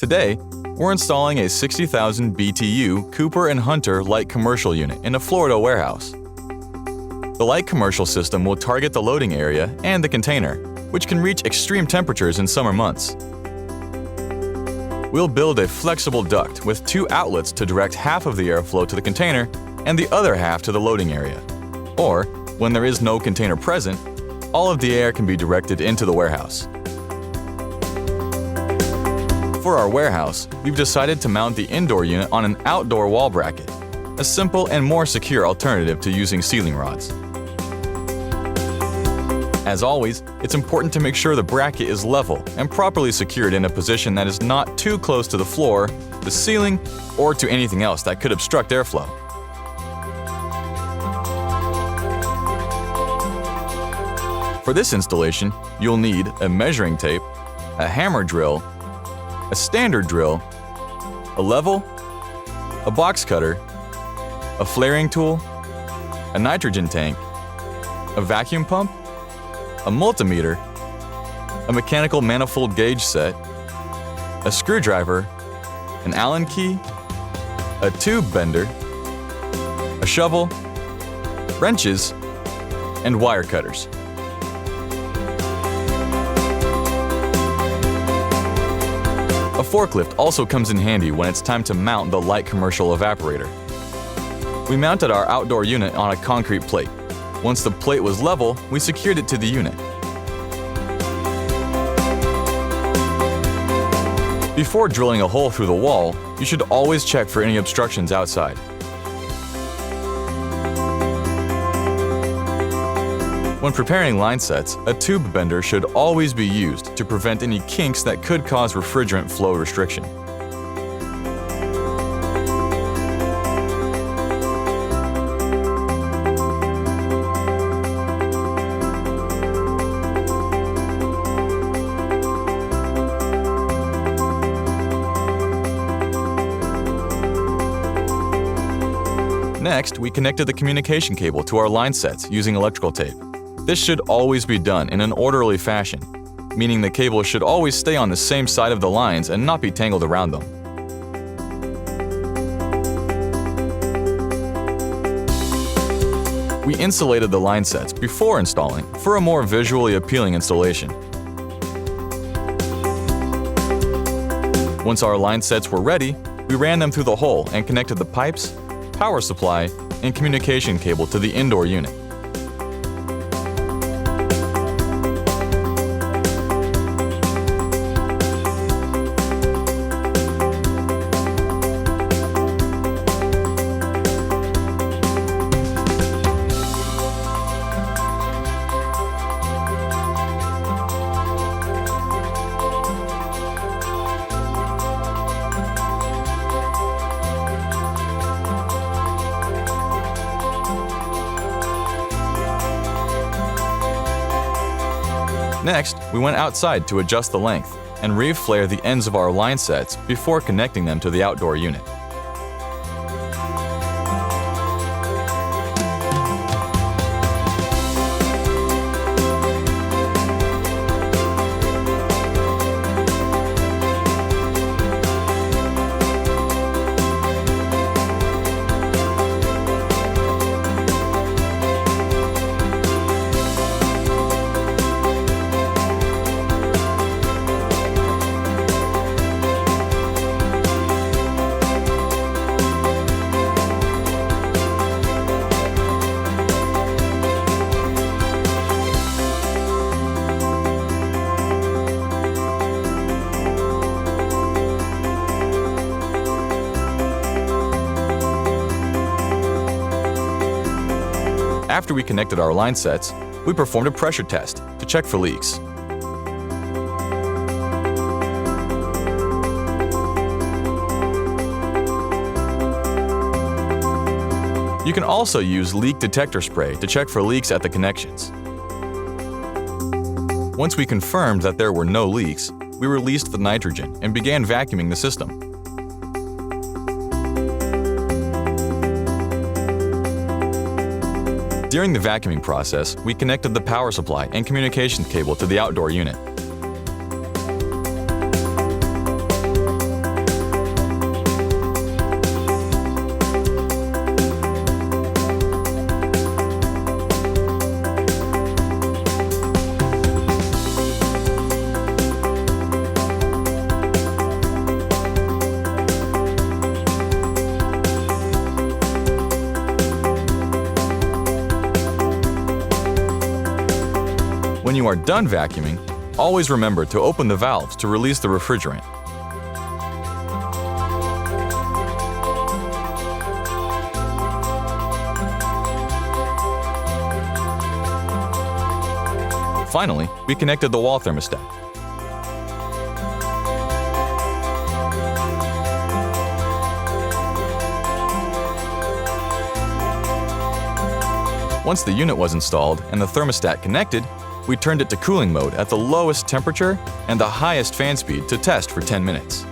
Today, we're installing a 60,000 BTU Cooper&Hunter light commercial unit in a Florida warehouse. The light commercial system will target the loading area and the container, which can reach extreme temperatures in summer months. We'll build a flexible duct with 2 outlets to direct half of the airflow to the container and the other half to the loading area. Or, when there is no container present, all of the air can be directed into the warehouse. For our warehouse, we've decided to mount the indoor unit on an outdoor wall bracket, a simple and more secure alternative to using ceiling rods. As always, it's important to make sure the bracket is level and properly secured in a position that is not too close to the floor, the ceiling, or to anything else that could obstruct airflow. For this installation, you'll need a measuring tape, a hammer drill, a standard drill, a level, a box cutter, a flaring tool, a nitrogen tank, a vacuum pump, a multimeter, a mechanical manifold gauge set, a screwdriver, an Allen key, a tube bender, a shovel, wrenches, and wire cutters. A forklift also comes in handy when it's time to mount the light commercial evaporator. We mounted our outdoor unit on a concrete plate. Once the plate was level, we secured it to the unit. Before drilling a hole through the wall, you should always check for any obstructions outside. When preparing line sets, a tube bender should always be used to prevent any kinks that could cause refrigerant flow restriction. Next, we connected the communication cable to our line sets using electrical tape. This should always be done in an orderly fashion, meaning the cable should always stay on the same side of the lines and not be tangled around them. We insulated the line sets before installing for a more visually appealing installation. Once our line sets were ready, we ran them through the hole and connected the pipes, power supply, and communication cable to the indoor unit. Next, we went outside to adjust the length and re-flare the ends of our line sets before connecting them to the outdoor unit. After we connected our line sets, we performed a pressure test to check for leaks. You can also use leak detector spray to check for leaks at the connections. Once we confirmed that there were no leaks, we released the nitrogen and began vacuuming the system. During the vacuuming process, we connected the power supply and communications cable to the outdoor unit. you are done vacuuming, always remember to open the valves to release the refrigerant. Finally, we connected the wall thermostat. Once the unit was installed and the thermostat connected, we turned it to cooling mode at the lowest temperature and the highest fan speed to test for 10 minutes.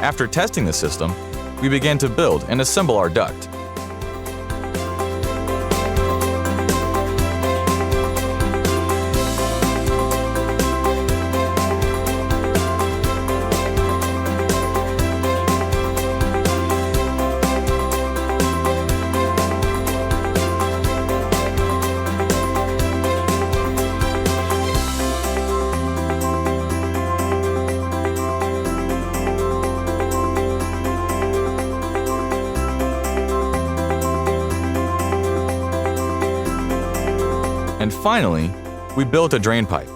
After testing the system, we began to build and assemble our duct. And finally, we built a drain pipe.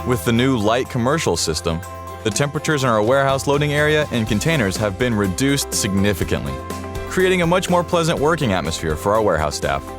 With the new light commercial system, the temperatures in our warehouse loading area and containers have been reduced significantly, creating a much more pleasant working atmosphere for our warehouse staff.